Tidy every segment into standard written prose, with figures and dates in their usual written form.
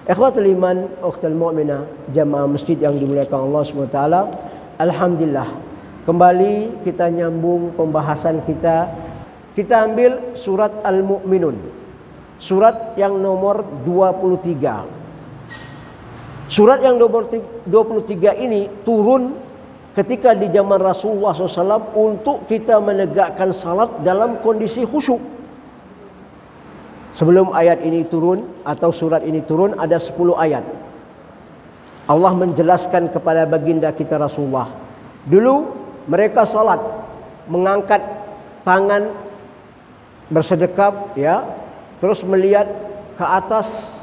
Ikhwatul iman, ukhtul mu'minah, jamaah masjid yang dimuliakan Allah SWT. Alhamdulillah, kembali kita nyambung pembahasan kita. Kita ambil surat Al-Mu'minun, surat yang nomor 23. Surat yang nomor 23 ini turun ketika di zaman Rasulullah SAW untuk kita menegakkan salat dalam kondisi khusyuk. Sebelum ayat ini turun atau surat ini turun ada 10 ayat. Allah menjelaskan kepada baginda kita Rasulullah. Dulu mereka salat mengangkat tangan bersedekap, ya, terus melihat ke atas,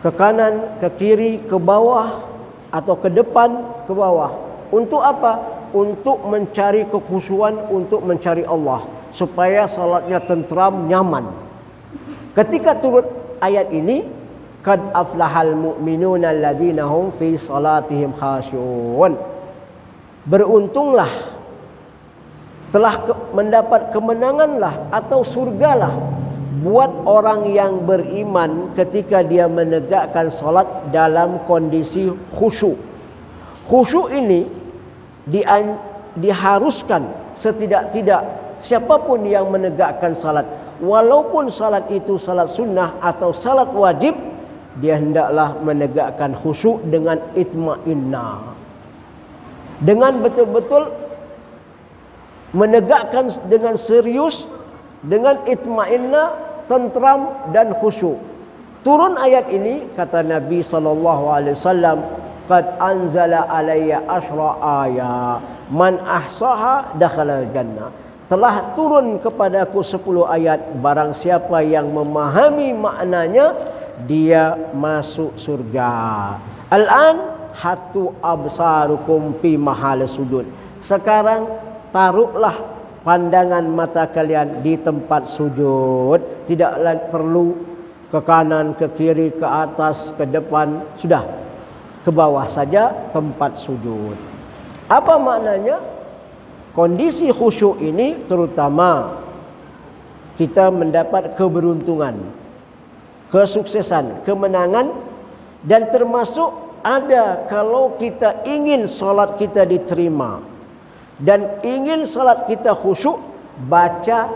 ke kanan, ke kiri, ke bawah atau ke depan, ke bawah. Untuk apa? Untuk mencari kekhusyuan, untuk mencari Allah, supaya salatnya tentram, nyaman. Ketika turun ayat ini, qad aflahal mu'minuna alladzina hum fi salatihim khasyuun. Beruntunglah, telah mendapat kemenanganlah atau surgalah buat orang yang beriman ketika dia menegakkan salat dalam kondisi khusyuk. Khusyuk ini diharuskan setidak-tidak siapapun yang menegakkan salat, walaupun salat itu salat sunnah atau salat wajib, dia hendaklah menegakkan khusyuk dengan itma'inna, dengan betul-betul menegakkan dengan serius, dengan itma'inna, tentram dan khusyuk. Turun ayat ini, kata Nabi SAW, qad anzala alayya asyra ayat man ahsaha dakhalal jannah. Telah turun kepadaku 10 ayat, barang siapa yang memahami maknanya dia masuk surga. Al-an hatu absarukum fi mahal sujud. Sekarang taruhlah pandangan mata kalian di tempat sujud. Tidak lagi perlu ke kanan, ke kiri, ke atas, ke depan. Sudah, ke bawah saja tempat sujud. Apa maknanya? Kondisi khusyuk ini terutama kita mendapat keberuntungan, kesuksesan, kemenangan, dan termasuk ada kalau kita ingin salat kita diterima dan ingin salat kita khusyuk, baca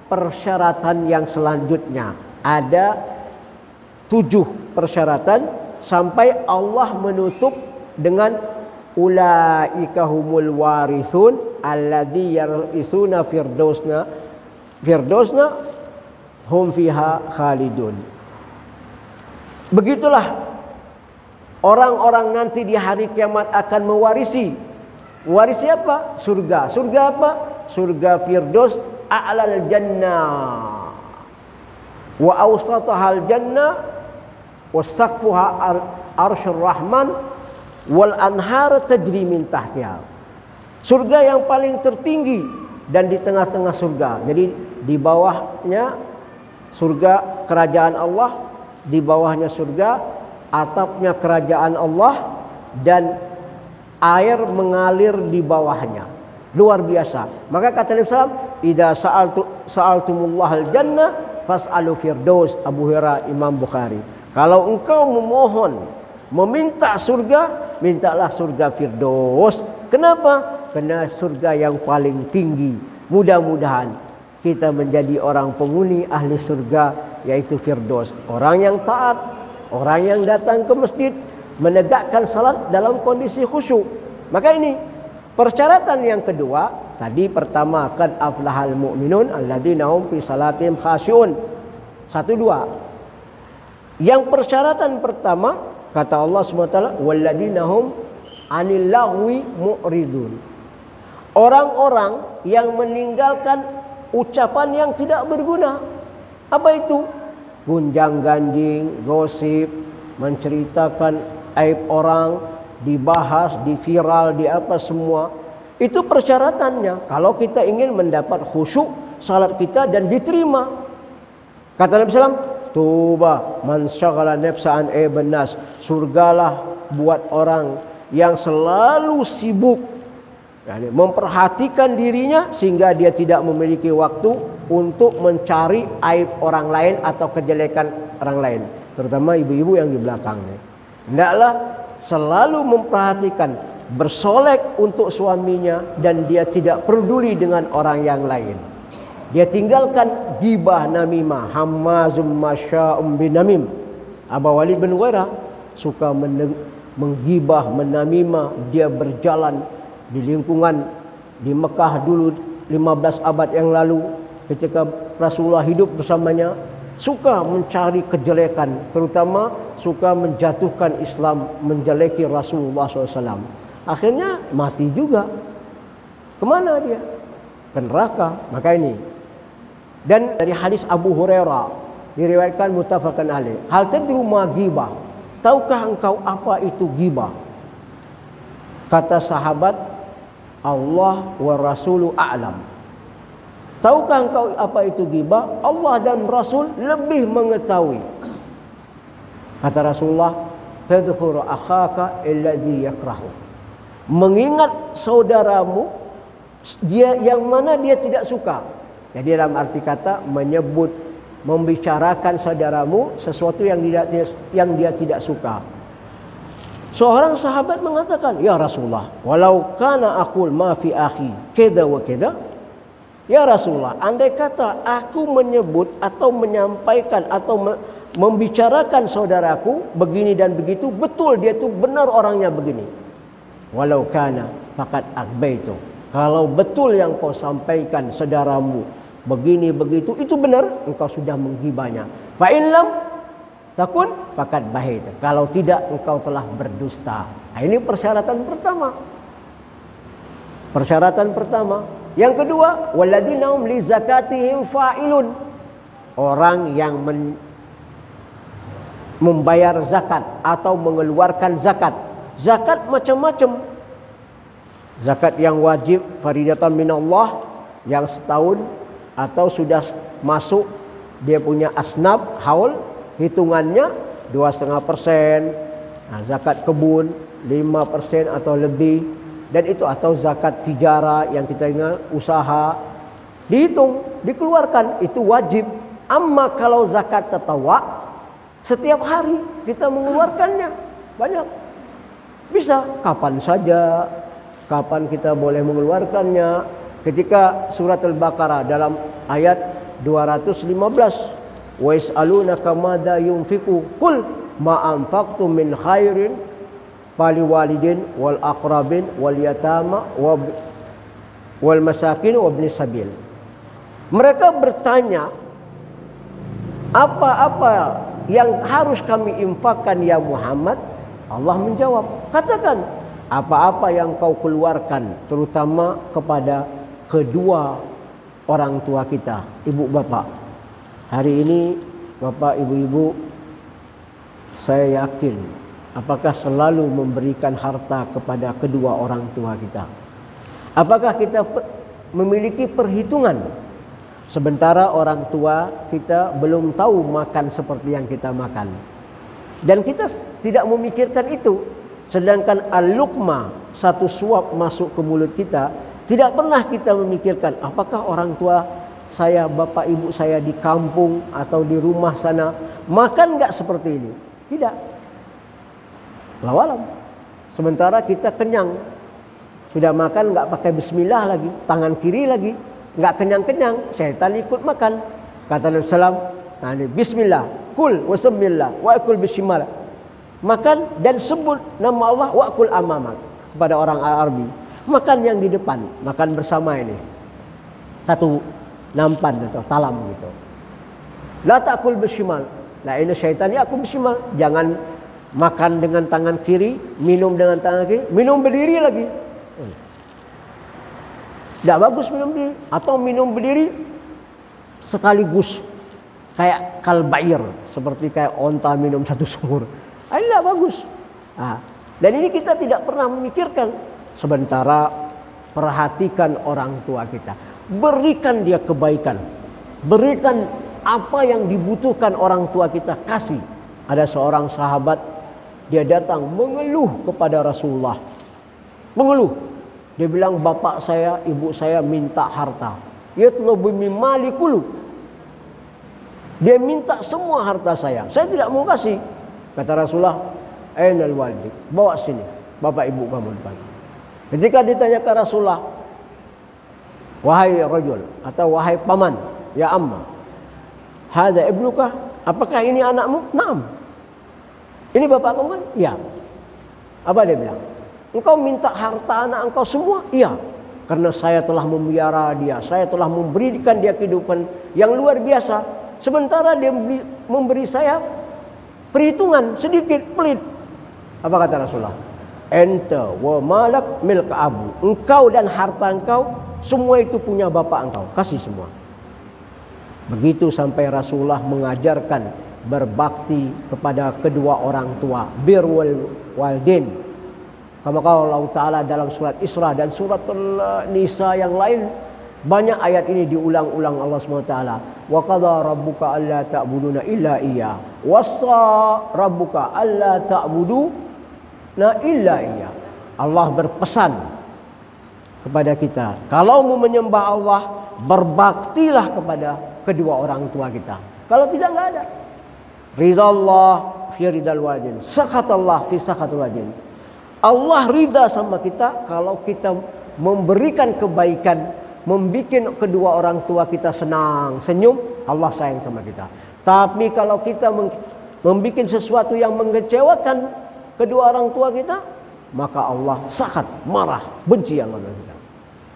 persyaratan yang selanjutnya. Ada 7 persyaratan sampai Allah menutup dengan ulaika humul warithun alladzi yarisuna firdosna hum fiha khalidun. Begitulah orang-orang nanti di hari kiamat akan mewarisi. Warisi apa? Surga. Surga apa? Surga firdaus a'lal jannah wa awsatahal jannah wa saqfuha arsyur rahman wal anhar tajri min tahtiha. Surga yang paling tertinggi dan di tengah-tengah surga. Jadi di bawahnya surga kerajaan Allah, di bawahnya surga, atapnya kerajaan Allah, dan air mengalir di bawahnya. Luar biasa. Maka kata Nabi SAW, idza sa'altumullahal jannah fas'alu firdaus. Abu Hurairah, Imam Bukhari. Kalau engkau memohon, meminta surga, mintalah surga firdaus. Kenapa? Karena surga yang paling tinggi. Mudah-mudahan kita menjadi orang penghuni ahli surga, yaitu firdaus. Orang yang taat, orang yang datang ke masjid, menegakkan salat dalam kondisi khusyuk. Maka ini persyaratan yang kedua. Tadi pertama, qad aflahal mu'minun alladzina hum fi salatihim khasyuun. 1, 2. Yang persyaratan pertama, kata Allah SWT, walladzina hum anil lagwi mu'ridun. Orang-orang yang meninggalkan ucapan yang tidak berguna. Apa itu? Gunjang-ganjing, gosip, menceritakan aib orang, dibahas, diviral, di apa semua. Itu persyaratannya kalau kita ingin mendapat khusyuk salat kita dan diterima. Kata Nabi SAW, tuba man syaghala nafsan ibn nas. Surgalah buat orang yang selalu sibuk, yani memperhatikan dirinya sehingga dia tidak memiliki waktu untuk mencari aib orang lain atau kejelekan orang lain. terutama ibu-ibu yang di belakang nih. Hendaklah selalu memperhatikan, bersolek untuk suaminya, dan dia tidak peduli dengan orang yang lain. Dia tinggalkan ghibah namimah, hammazum masya'um binamim. Abu Walid bin Mughirah suka menggibah, menamimah. Dia berjalan di lingkungan di Mekah dulu 15 abad yang lalu ketika Rasulullah hidup bersamanya, suka mencari kejelekan, terutama suka menjatuhkan Islam, menjeleki Rasulullah SAW. Akhirnya mati juga. Kemana dia? Ke neraka. Maka ini. Dan dari hadis Abu Hurairah diriwayatkan muttafaqun alaih. Hal tadru ma ghibah? Tahukah engkau apa itu ghibah? Kata sahabat, Allah wa rasulu a'lam. Tahukah engkau apa itu ghibah? Allah dan Rasul lebih mengetahui. Kata Rasulullah, tadhkuru akhaka alladhi yakrahu. Mengingat saudaramu dia yang mana dia tidak suka. Jadi dalam arti kata menyebut, membicarakan saudaramu sesuatu yang dia tidak suka. Seorang sahabat mengatakan, ya Rasulullah, walau kana aqul ma fi akhi keda wa keda. Ya Rasulullah, andai kata aku menyebut atau menyampaikan atau membicarakan saudaraku begini dan begitu, betul dia itu benar orangnya begini. Walau kana faqad akbaitu. Kalau betul yang kau sampaikan saudaramu begini begitu, itu benar, engkau sudah menggibahnya. Fa in lam takun faqad bahaita. Kalau tidak, engkau telah berdusta. Nah, ini persyaratan pertama. Persyaratan pertama. Yang kedua, walladzina hum li zakatihim fa'ilun. Orang yang membayar zakat atau mengeluarkan zakat. Zakat macam-macam. Zakat yang wajib faridatan minallah, yang setahun atau sudah masuk dia punya asnab haul, hitungannya 2,5%. Nah, zakat kebun 5% atau lebih. Dan itu atau zakat tijara yang kita ingat usaha, dihitung, dikeluarkan, itu wajib. Amma kalau zakat tatawwa, setiap hari kita mengeluarkannya banyak. Bisa kapan saja, kapan kita boleh mengeluarkannya. Ketika surat Al-Baqarah dalam ayat 215, wa yas'alunaka madza yunfiqu qul ma anfaqtum min khairin fali walidin wal aqrabin wal yatama wal masakin wa ibnis sabil. Mereka bertanya, apa-apa yang harus kami infakkan ya Muhammad? Allah menjawab, katakan apa-apa yang kau keluarkan, terutama kepada kedua orang tua kita, ibu bapak. Hari ini bapak ibu-ibu, saya yakin apakah selalu memberikan harta kepada kedua orang tua kita? Apakah kita memiliki perhitungan? Sementara orang tua kita belum tahu makan seperti yang kita makan. Dan kita tidak memikirkan itu. Sedangkan al-luqmah, satu suap masuk ke mulut kita, tidak pernah kita memikirkan apakah orang tua saya, bapak ibu saya di kampung atau di rumah sana makan enggak seperti ini. Tidak. Lawalam. Sementara kita kenyang, sudah makan nggak pakai bismillah lagi, tangan kiri lagi, nggak kenyang-kenyang, setan ikut makan. Kata Nabi Sallam, nah ini bismillah, kul wasamillah, wa'kul bismillah. Makan dan sebut nama Allah, wa'kul amamak. Kepada orang Arabi, makan yang di depan, makan bersama ini. Satu nampan atau talam gitu. La ta'kul bismillah. Nah ini syaitan ya, aku bismillah. Jangan makan dengan tangan kiri, minum dengan tangan kiri, minum berdiri lagi. Tidak bagus minum berdiri. Atau minum berdiri sekaligus kayak kalbair, seperti kayak onta minum satu sumur. Ini tidak bagus. Nah, dan ini kita tidak pernah memikirkan. Sementara perhatikan orang tua kita, berikan dia kebaikan, berikan apa yang dibutuhkan orang tua kita, kasih. Ada seorang sahabat, dia datang mengeluh kepada Rasulullah. Mengeluh. Dia bilang, bapak saya, ibu saya minta harta. Yatlubu min mali kullu. Dia minta semua harta saya tidak mau kasih. Kata Rasulullah, ainal walidi, bawa sini bapak ibu kamu depan. Ketika ditanya ke Rasulullah, wahai rajul atau wahai paman, ya amma, hada ibnuka, apakah ini anakmu? Naam. Ini bapak kamu kan? Iya. Apa dia bilang? Engkau minta harta anak engkau semua? Iya. Karena saya telah memelihara dia, saya telah memberikan dia kehidupan yang luar biasa. Sementara dia memberi saya perhitungan sedikit, pelit. Apa kata Rasulullah? Enta wa malak milk abu. Engkau dan harta engkau semua itu punya bapak engkau, kasih semua. Begitu sampai Rasulullah mengajarkan berbakti kepada kedua orang tua, birrul walidain. Kama qala Allah Ta'ala dalam surat Isra dan surat Nisa yang lain, banyak ayat ini diulang-ulang Allah SWT. Wa qadha rabbuka alla ta'buduna illa iyyah. Wassa rabbuka alla ta'buduna illa iyyah. Allah berpesan kepada kita, kalau mau menyembah Allah, berbaktilah kepada kedua orang tua kita. Kalau tidak, enggak ada. Ridallah fi ridal walidain, sakhatallah fi sakhatil walidain. Allah ridha sama kita kalau kita memberikan kebaikan, membuat kedua orang tua kita senang, senyum, Allah sayang sama kita. Tapi kalau kita membuat sesuatu yang mengecewakan kedua orang tua kita, maka Allah sakhat, marah, benci yang kepada kita.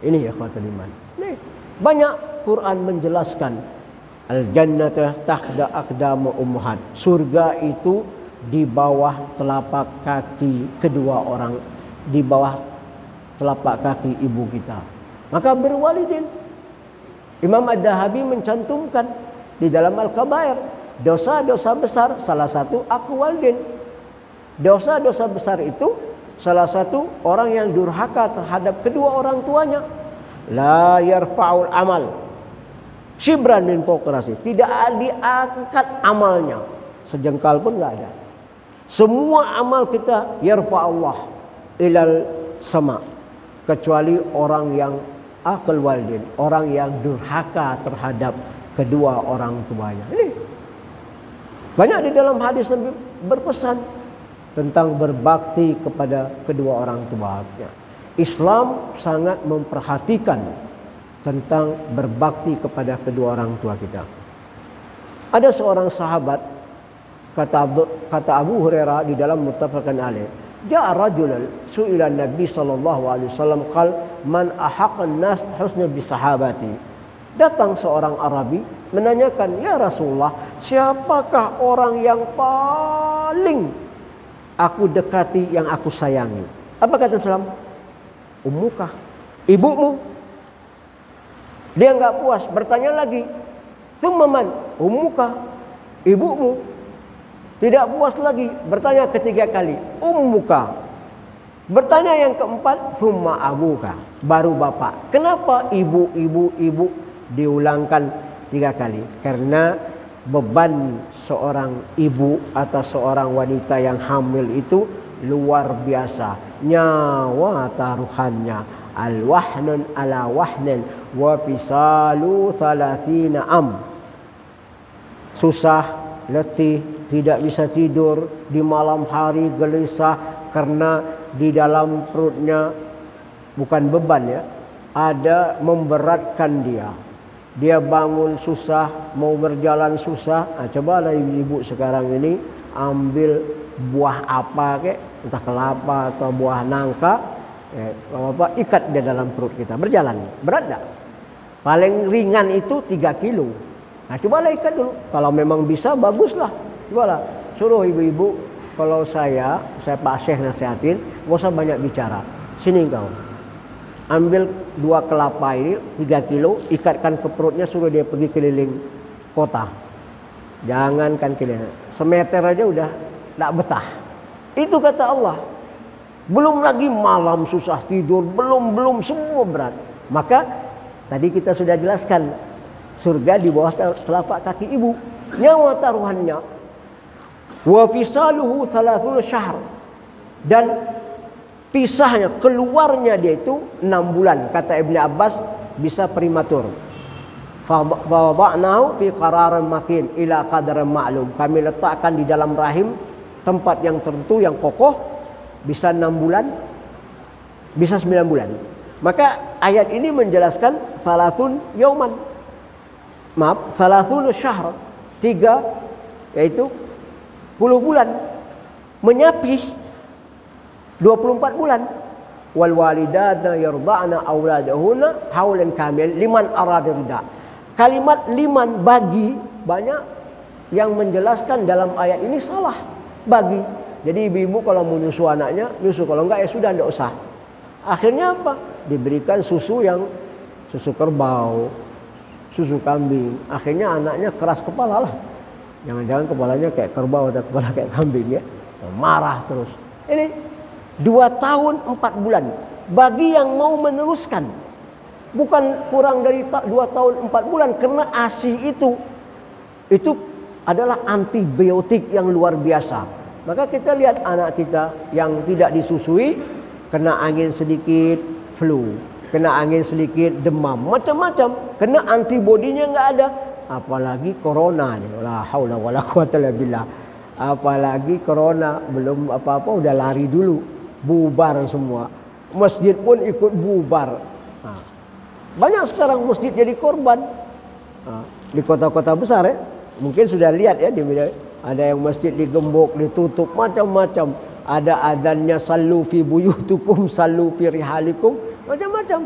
Ini ya ikhwatul iman. Nih, banyak Quran menjelaskan al-jannatu tahta aqdam ummahat. Surga itu di bawah telapak kaki kedua orang, di bawah telapak kaki ibu kita. Maka berwalidin. Imam Ad-Dahabi mencantumkan di dalam Al-Kabair, dosa-dosa besar salah satu aqwalidin. Dosa-dosa besar itu salah satu orang yang durhaka terhadap kedua orang tuanya. La yarfa'ul amal shibran min fawqi, tidak diangkat amalnya sejengkal pun enggak ada. Semua amal kita yarfa Allah ilal sama, kecuali orang yang akal walidain, orang yang durhaka terhadap kedua orang tuanya. Ini banyak di dalam hadis Nabi berpesan tentang berbakti kepada kedua orang tuanya. Islam sangat memperhatikan tentang berbakti kepada kedua orang tua kita. Ada seorang sahabat, kata Abu Hurairah di dalam Muttafaqun alaih, ja'a rajulun su'ila Nabi sallallahu alaihi wasallam qal man ahaqqan nas husna bi sahabati. Datang seorang Arabi menanyakan, ya Rasulullah, siapakah orang yang paling aku dekati, yang aku sayangi? Apa kata Rasulullah? Ummuka, ibumu. Dia enggak puas, bertanya lagi. Tsumma man? Ummuka, ibumu. Tidak puas lagi, bertanya ketiga kali, ummuka. Bertanya yang keempat, tsumma abuka, baru bapak. Kenapa ibu diulangkan 3 kali? Karena beban seorang ibu atau seorang wanita yang hamil itu luar biasa. Nyawa taruhannya, al-wahnun ala wahnin wa fisalu 30 am. Susah, letih, tidak bisa tidur, di malam hari gelisah karena di dalam perutnya bukan beban ya, ada memberatkan dia. Dia bangun susah, mau berjalan susah. Nah, cobalah ibu-ibu sekarang ini ambil buah apa kek, entah kelapa atau buah nangka, ikat dia dalam perut kita, berjalan. Berat tak? Paling ringan itu 3 kilo. Nah, cobalah ikat dulu. Kalau memang bisa, baguslah. Cobalah, suruh ibu-ibu, kalau saya Pak Syekh nasihatin, gak usah banyak bicara. Sini kau, ambil 2 kelapa ini 3 kilo, ikatkan ke perutnya, suruh dia pergi keliling kota. Jangankan keliling, semeter aja udah tak betah. Itu kata Allah. Belum lagi malam susah tidur, belum semua berat. Maka tadi kita sudah jelaskan, surga di bawah telapak kaki ibu. Nyawa taruhannya. Wa fisaluhu 30 syahr. Dan pisahnya, keluarnya dia itu 6 bulan. Kata Ibnu Abbas bisa prematur. Fawada'nahu fi qararin makin ila qadarin ma'lum. Kami letakkan di dalam rahim tempat yang tertentu yang kokoh, bisa 6 bulan, bisa 9 bulan. Maka ayat ini menjelaskan salasun yauman. Maaf, salasun syahr. 3 yaitu 10 bulan. Menyapih 24 bulan. Wal walidatu yarda'na auladahunna haulan kamil liman arada ridha. Kalimat liman bagi, banyak yang menjelaskan dalam ayat ini salah. Bagi. Jadi ibu-ibu kalau mau nyusu anaknya, nyusu. Kalau enggak ya sudah, enggak usah. Akhirnya apa? Diberikan susu yang susu kerbau, susu kambing. Akhirnya anaknya keras kepala lah. Jangan-jangan kepalanya kayak kerbau atau kepala kayak kambing ya. Marah terus. Ini 2 tahun 4 bulan. Bagi yang mau meneruskan. Bukan kurang dari 2 tahun 4 bulan. Karena ASI itu adalah antibiotik yang luar biasa. Maka kita lihat anak kita yang tidak disusui, kena angin sedikit, flu. Kena angin sedikit, demam. Macam-macam. Kena antibodinya nggak ada. Apalagi corona nih. La haula wala quwata illa billah. Apalagi corona. Belum apa-apa udah lari dulu. Bubar semua. Masjid pun ikut bubar. Banyak sekarang masjid jadi korban. Di kota-kota besar ya. Mungkin sudah lihat ya di media. Ada yang masjid digembok, ditutup, macam-macam. Ada adanya sallu fi buyutukum, sallu fi rihalikum, macam-macam.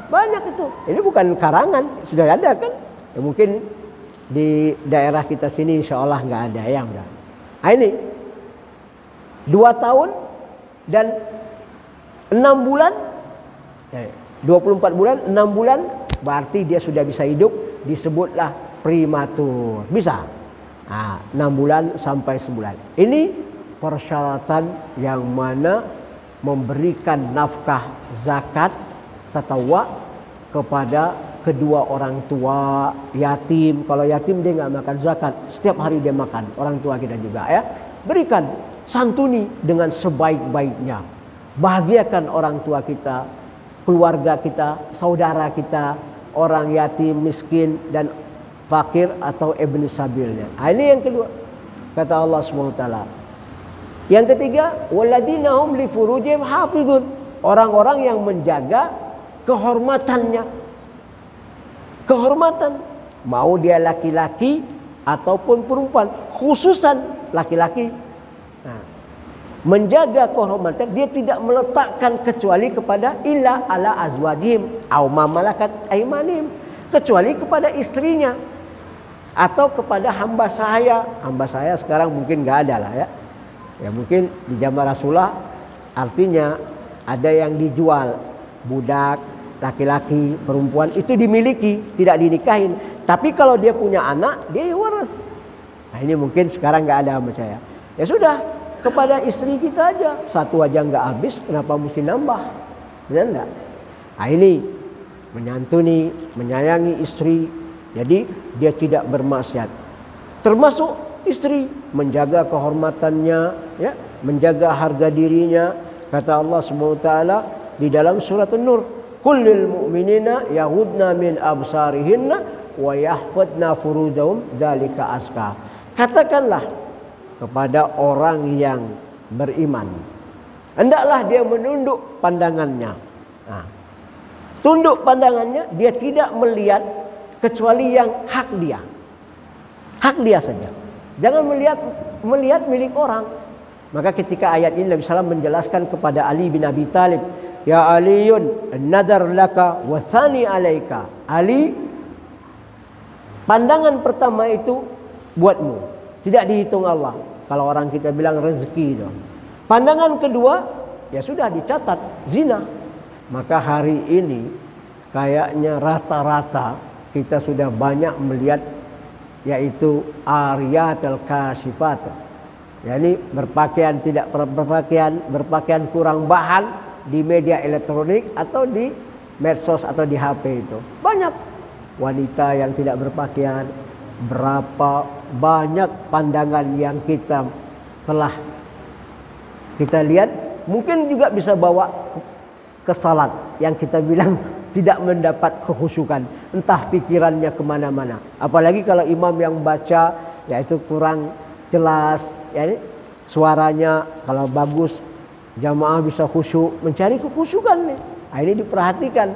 Banyak itu. Ini bukan karangan, sudah ada kan? Ya, mungkin di daerah kita sini insya Allah nggak ada yang udah. Nah, ini 2 tahun dan 6 bulan. 24 bulan, 6 bulan, berarti dia sudah bisa hidup, disebutlah prematur. Bisa. 6 bulan sampai sebulan. Ini persyaratan yang mana memberikan nafkah zakat tatawwa kepada kedua orang tua yatim. Kalau yatim dia nggak makan zakat, setiap hari dia makan. Orang tua kita juga ya. Berikan, santuni dengan sebaik-baiknya. Bahagiakan orang tua kita, keluarga kita, saudara kita, orang yatim, miskin dan fakir atau ibnu sabilnya. Ini yang kedua. Kata Allah SWT. Yang ketiga, walladzina hum li furujihim hafizun. Orang-orang yang menjaga kehormatannya. Kehormatan. Mau dia laki-laki ataupun perempuan. Khususan laki-laki. Menjaga kehormatan, dia tidak meletakkan kecuali kepada illa ala azwajihim au ma malakat aymanihim, kecuali kepada istrinya atau kepada hamba sahaya. Hamba sahaya sekarang mungkin nggak ada lah ya. Ya mungkin di zaman Rasulullah artinya ada yang dijual, budak, laki-laki, perempuan itu dimiliki, tidak dinikahin. Tapi kalau dia punya anak, dia waris. Nah ini mungkin sekarang nggak ada hamba saya. Ya sudah. Kepada istri kita aja. Satu aja nggak habis, kenapa mesti nambah? Benar enggak? Nah ini menyantuni, menyayangi istri. Jadi dia tidak bermaksiat. Termasuk istri menjaga kehormatannya, ya, menjaga harga dirinya. Kata Allah SWT di dalam surat An-Nur, "Kullil mu'minina yaghudna min absarihinna wa yahfadna furujahum dzalika azka." Katakanlah kepada orang yang beriman, hendaklah dia menunduk pandangannya. Tunduk pandangannya, dia tidak melihat kecuali yang hak dia. Hak dia saja. Jangan melihat milik orang. Maka ketika ayat ini Nabi SAW menjelaskan kepada Ali bin Abi Thalib, "Ya Aliyun, nadar laka wa thani alaika." Ali, pandangan pertama itu buatmu, tidak dihitung Allah. Kalau orang kita bilang rezeki itu. Pandangan kedua, ya sudah dicatat zina. Maka hari ini kayaknya rata-rata kita sudah banyak melihat yaitu ariyatul kasifat. Yani berpakaian tidak berpakaian, berpakaian kurang bahan di media elektronik atau di medsos atau di HP itu. Banyak wanita yang tidak berpakaian. Berapa banyak pandangan yang kita telah kita lihat, mungkin juga bisa bawa ke salat yang kita bilang tidak mendapat kekhusyukan, entah pikirannya kemana-mana. Apalagi kalau imam yang baca yaitu kurang jelas, ya, suaranya kalau bagus jamaah bisa khusyuk, mencari kekhusyukan nih. Nah, ini diperhatikan.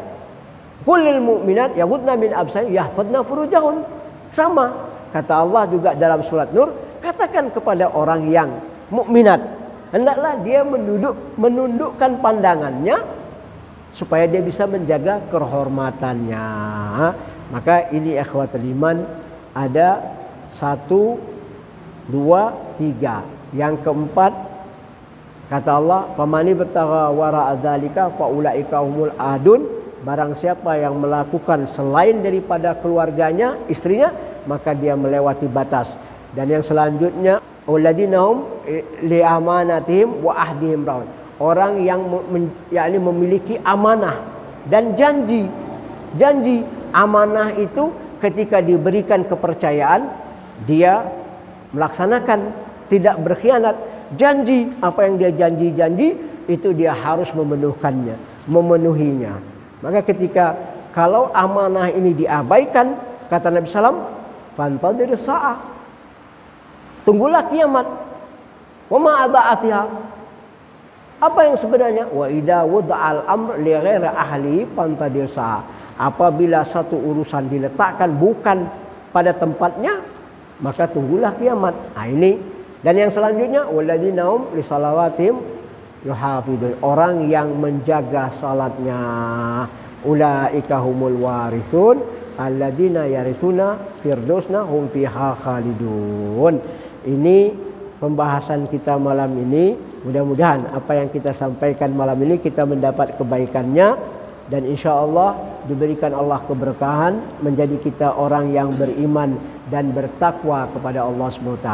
Kullil mu'minat yaghudna min absarihim yahfadna furujahun. Sama kata Allah juga dalam surat Nur, katakan kepada orang yang mukminat, hendaklah dia menundukkan pandangannya supaya dia bisa menjaga kehormatannya. Maka ini ikhwatul iman, ada 1, 2, 3. Yang keempat kata Allah, famani bertagha wara'a dzalika faulaika humul adun. Barang siapa yang melakukan selain daripada keluarganya, istrinya, maka dia melewati batas. Dan yang selanjutnya, alladzina hum li amanatihim wa ahdihim raun. Orang yang yakni memiliki amanah dan janji. Janji, amanah itu ketika diberikan kepercayaan, dia melaksanakan, tidak berkhianat. Janji, apa yang dia janji itu dia harus memenuhinya. Maka ketika kalau amanah ini diabaikan, kata Nabi SAW, fantadhir sa'ah, tunggulah kiamat. Wa ma adaatiha, apa yang sebenarnya? Wa idza wada'al amr li ghairi ahli fantadhir sa'ah. Apabila satu urusan diletakkan bukan pada tempatnya, maka tunggulah kiamat. Nah, ini. Dan yang selanjutnya, walladzina hum li salawatihim yuhafidun. Orang yang menjaga salatnya. Ulaika humul warithun alladzina yarithuna firdosna hum fiha khalidun. Ini pembahasan kita malam ini. Mudah-mudahan apa yang kita sampaikan malam ini kita mendapat kebaikannya, dan insya Allah diberikan Allah keberkahan, menjadi kita orang yang beriman dan bertakwa kepada Allah SWT.